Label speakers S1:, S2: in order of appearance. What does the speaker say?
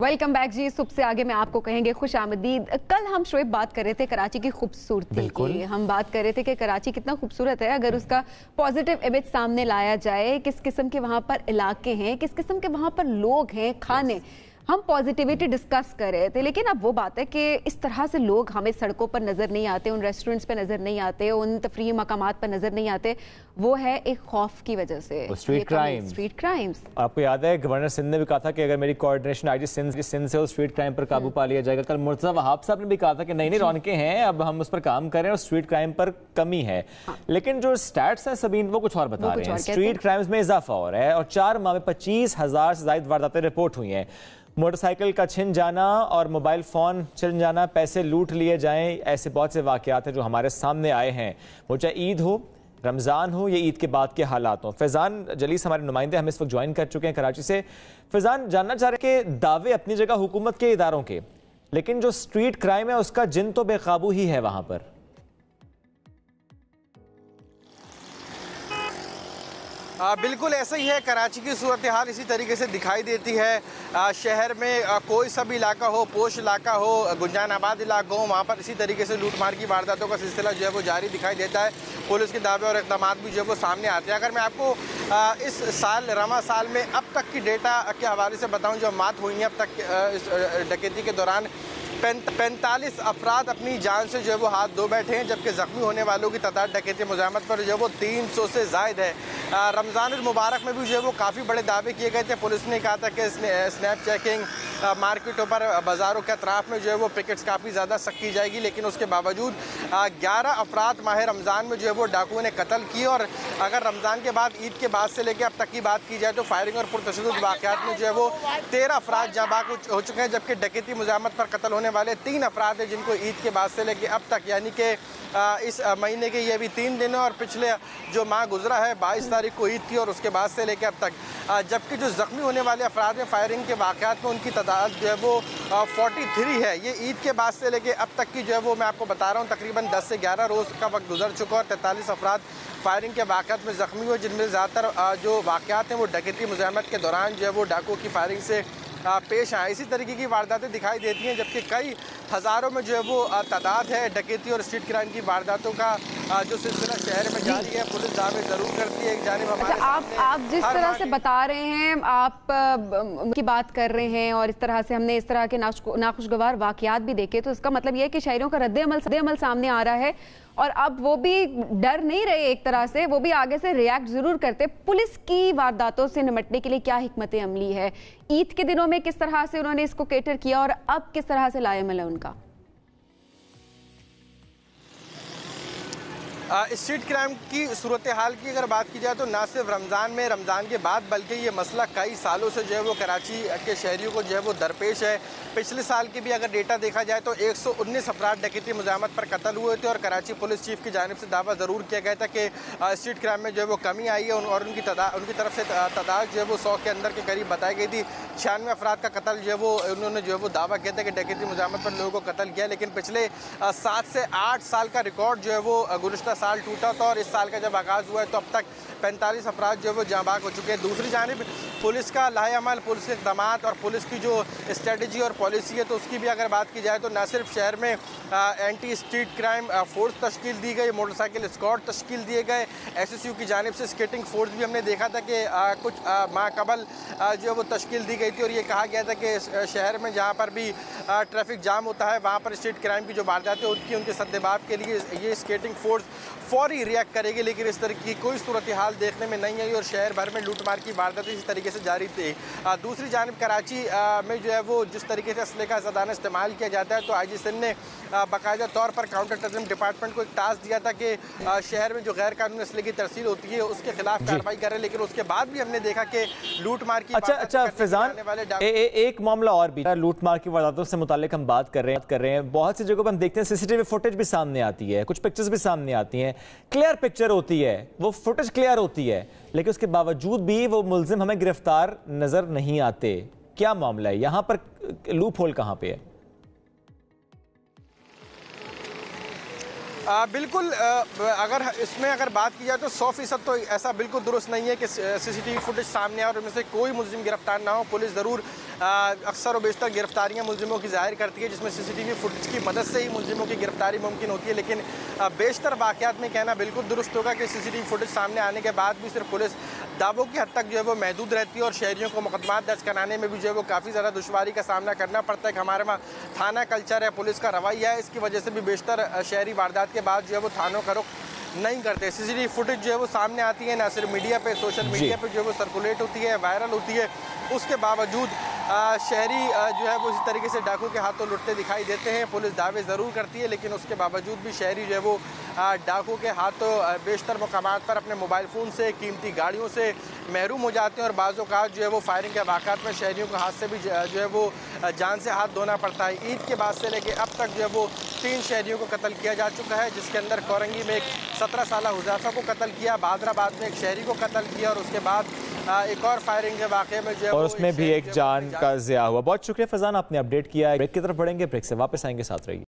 S1: Welcome back जी। सुबह से आगे में आपको कहेंगे खुश आमदीद। कल हम शोएब बात कर रहे थे कराची की खूबसूरती की। हम बात कर रहे थे कि कराची कितना खूबसूरत है अगर उसका पॉजिटिव इमेज सामने लाया जाए। किस किस्म के वहाँ पर इलाके हैं, किस किस्म के वहाँ पर लोग हैं, खाने, हम पॉजिटिविटी डिस्कस कर रहे थे। लेकिन अब वो बात है कि इस तरह से लोग हमें सड़कों पर नजर नहीं आते, उन रेस्टोरेंट्स पे नजर नहीं आते, उन तफरीही मकामात पर नजर नहीं आते। वो है एक खौफ की वजह से स्ट्रीट क्राइम्स।
S2: आपको याद है गवर्नर सिंध ने भी कहा था कि अगर मेरी कोऑर्डिनेशन आईजी सिंध से उस स्ट्रीट क्राइम पर काबू पा लिया जाएगा। कल मुर्तज़ा वहाब साहब ने भी कहा था कि नहीं रौनकें हैं, अब हम उस पर काम करें और स्ट्रीट क्राइम पर कमी है। लेकिन जो स्टैट्स हैं सबीन वो कुछ और बता रहे हैं। स्ट्रीट क्राइम्स में इजाफा हो रहा है और 4 माह में 25,000 से ज्यादा वारदातें रिपोर्ट हुई हैं। मोटरसाइकिल का छिन जाना और मोबाइल फ़ोन छिन जाना, पैसे लूट लिए जाएं, ऐसे बहुत से वाक़यात हैं जो हमारे सामने आए हैं। वो चाहे ईद हो, रमज़ान हो, ये ईद के बाद के हालात हों। फैज़ान जलीस हमारे नुमाइंदे हम इस वक्त ज्वाइन कर चुके हैं कराची से। फैज़ान, जानना चाह रहे हैं कि दावे अपनी जगह हुकूमत के इदारों के, लेकिन जो स्ट्रीट क्राइम है उसका जिन तो बेकाबू ही है वहाँ पर।
S3: बिल्कुल ऐसा ही है। कराची की सूरत हाल इसी तरीके से दिखाई देती है। शहर में कोई सा भी इलाका हो, पोश इलाका हो, गुंजान आबाद इलाका हो, वहाँ पर इसी तरीके से लूटमार की वारदातों का सिलसिला जो है वो जारी दिखाई देता है। पुलिस के दावे और इक़दाम भी जो है वो सामने आते हैं। अगर मैं आपको इस साल रमा साल में अब तक की डेटा के हवाले से बताऊँ जो मात हुई हैं अब तक इस डकैती के दौरान, 45 अफराद अपनी जान से जो है वो हाथ धो बैठे हैं, जबकि ज़ख्मी होने वालों की तादाद डकैती मुज़ाहमत पर जो है वो 300 से ज़ायद है। रमज़ान मुबारक में भी जो है वो काफ़ी बड़े दावे किए गए थे। पुलिस ने कहा था कि स्नैप चेकिंग, मार्केटों पर, बाज़ारों के अतराफ़ में जो है वो पिकेट्स काफ़ी ज़्यादा सख्त की जाएगी। लेकिन उसके बावजूद 11 अफराद माह रमज़ान में जो है वो डाकुओं ने कत्ल किए। और अगर रमज़ान के बाद, ईद के बाद से लेकर अब तक की बात की जाए तो फायरिंग और पुरतशद्दुद वाक़यात में जो है वो 13 अफराद जाँबाग हो चुके हैं, जबकि डकैती मुज़ाहमत पर कत्ल होने वाले 3 अफराद हैं जिनको ईद के बाद से लेकर अब तक, यानी कि इस महीने के ये भी 3 दिन है और पिछले जो माह गुजरा है 22 तारीख को ईद थी और उसके बाद से लेकर अब तक। जबकि जो ज़ख्मी होने वाले अफराद हैं फायरिंग के वाक़यात में, उनकी तादाद जो है वो 43 है। ये ईद के बाद से लेकर अब तक की जो है वो मैं आपको बता रहा हूँ तकरीबन 10 से 11 रोज़ का वक्त गुजर चुका और 43 अफराद फायरिंग के वाक़यात में ज़ख्मी हुए, जिनमें ज़्यादातर जो वाक़यात हैं वो डकैती मुज़ाहमत के दौरान जो है वो डाकुओं की फायरिंग से पेश आए। इसी तरीके की वारदातें दिखाई देती हैं, जबकि कई हज़ारों में जो है वो तादाद है डकैती और स्ट्रीट क्राइम की वारदातों का जो सिलसिला शहर में जारी है। पुलिस दावे ज़रूर करती है। एक जानिब हमारे
S1: आप जिस तरह से बता रहे हैं, आप की बात कर रहे हैं और इस तरह से हमने इस तरह के नाखुशगवार वाक़यात भी देखे, तो इसका मतलब यह है कि शहरियों का रद्द-ए-अमल सामने आ रहा है और अब वो भी डर नहीं रहे, एक तरह से वो भी आगे से रिएक्ट जरूर करते। पुलिस की वारदातों से निपटने के लिए क्या हिकमत अमली है? ईद के दिनों में किस तरह से उन्होंने इसको केटर किया और अब किस तरह से लाएमल है उनका?
S3: स्ट्रीट क्राइम की सूरत हाल की अगर बात की जाए तो ना सिर्फ रमज़ान के बाद, बल्कि ये मसला कई सालों से जो है वो कराची के शहरियों को जो है वो दरपेश है। पिछले साल की भी अगर डेटा देखा जाए तो 119 अफराद डकैती मुज़ाहमत पर कत्ल हुए थे और कराची पुलिस चीफ की जानिब से दावा ज़रूर किया गया था कि स्ट्रीट क्राइम में जो है वो कमी आई है और उनकी तरफ से तादाद जो है वो 100 के अंदर के करीब बताई गई थी। 96 अफराद का कत्ल जो है वो उन्होंने जो है वो दावा किया था कि डकैती मुज़ाहमत पर लोगों को कत्ल किया। लेकिन पिछले 7 से 8 साल का रिकॉर्ड जो है वो गुज़श्ता साल टूटा था और इस साल का जब आगाज़ हुआ है तो अब तक 45 अफराद जो है वो जाँबाग हो चुके हैं। दूसरी जानिब पुलिस का लाहेअमल, पुलिस के इक़दाम और पुलिस की जो स्ट्रेटजी और पॉलिसी है तो उसकी भी अगर बात की जाए तो न सिर्फ शहर में एंटी स्ट्रीट क्राइम फोर्स तश्कील दी गई, मोटरसाइकिल स्क्वाड तश्कील दिए गए, SSU की जानिब से स्केटिंग फोर्स भी हमने देखा था कि कुछ माह कबल जो है वो तश्कील दी गई थी और ये कहा गया था कि शहर में जहाँ पर भी ट्रैफिक जाम होता है वहाँ पर स्ट्रीट क्राइम की जो वारदातें होती हैं उनके सद्देबाब के लिए ये स्केटिंग फोर्स फौरी रिएक्ट करेगी। लेकिन इस तरह की कोई सूरत हाल देखने में नहीं आई और शहर भर में लूटमार की वारदातें इस तरीके से जारी थी। दूसरी जानिब कराची में जो है वो जिस तरीके से असले का ज़्यादा इस्तेमाल किया जाता है तो IG सिंध ने बाकायदा तौर पर काउंटर टेररिज्म डिपार्टमेंट को एक टास्क दिया था कि शहर में जो गैर कानूनी असले की तरसील होती है उसके खिलाफ कार्रवाई करें। लेकिन उसके बाद भी हमने देखा कि लूटमार की
S2: अच्छा फैज़ान, एक मामला और भी, लूटमार की वारदातों से मुताल्लिक हम बात कर रहे हैं। बहुत सी जगहों पर हम देखते हैं CCTV फुटेज भी सामने आती है, कुछ पिक्चर्स भी सामने आती हैं, क्लियर पिक्चर होती है, वो फुटेज क्लियर होती है, लेकिन उसके बावजूद भी वो मुल्जिम हमें गिरफ्तार नजर नहीं आते। क्या मामला है यहाँ पर? लूप होल कहाँ पे है?
S3: बिल्कुल अगर इसमें अगर बात की जाए तो 100% तो ऐसा बिल्कुल दुरुस्त नहीं है कि CCTV फुटेज सामने आए और उनमें से कोई मुल्जिम गिरफ्तार ना हो। पुलिस ज़रूर अक्सर और बेशतर गिरफ्तारियां मुलजिमों की जाहिर करती है, जिसमें सीसीटीवी फुटेज की मदद से ही मुलजिमों की गिरफ्तारी मुमकिन होती है। लेकिन बेशतर वाक़यात में कहना बिल्कुल दुरुस्त होगा कि सीसीटीवी फुटेज सामने आने के बाद भी सिर्फ पुलिस दावों की हद तक जो है वो महदूद रहती है और शहरियों को मुकदमा दर्ज कराने में भी जो है वो काफ़ी ज़्यादा दुश्वारी का सामना करना पड़ता है कि हमारे वहाँ थाना कल्चर है, पुलिस का रवैया है, इसकी वजह से भी बेशतर शहरी वारदात के बाद जो है वो थानों का रुख नहीं करते। सीसीटीवी फुटेज जो है वो सामने आती है, ना सिर्फ मीडिया पे, सोशल मीडिया पे जो है वो सर्कुलेट होती है, वायरल होती है, उसके बावजूद शहरी जो है वो इस तरीके से डाकू के हाथों लुटते दिखाई देते हैं। पुलिस दावे ज़रूर करती है, लेकिन उसके बावजूद भी शहरी जो है वो डाकू के हाथों बेशतर मकामात पर अपने मोबाइल फ़ोन से, कीमती गाड़ियों से महरूम हो जाते हैं और बाज़ औक़ात जो है वो फायरिंग के वाक़ात में शहरियों के हाथ से भी जो है वो जान से हाथ धोना पड़ता है। ईद के बाद से लेके अब तक जो है वो 3 शहरियों को कत्ल किया जा चुका है, जिसके अंदर कोरंगी में एक 17 साला हुज़ैफा को कत्ल किया, बादराबाद में एक शहरी को कत्ल किया और उसके बाद एक और फायरिंग के वाक़े में जो है
S2: और उसमें भी एक जान का ज़िया हुआ। बहुत शुक्रिया फैज़ान, आपने अपडेट किया है। ब्रेक की तरफ बढ़ेंगे, ब्रेक से वापस आएंगे, साथ रहिए।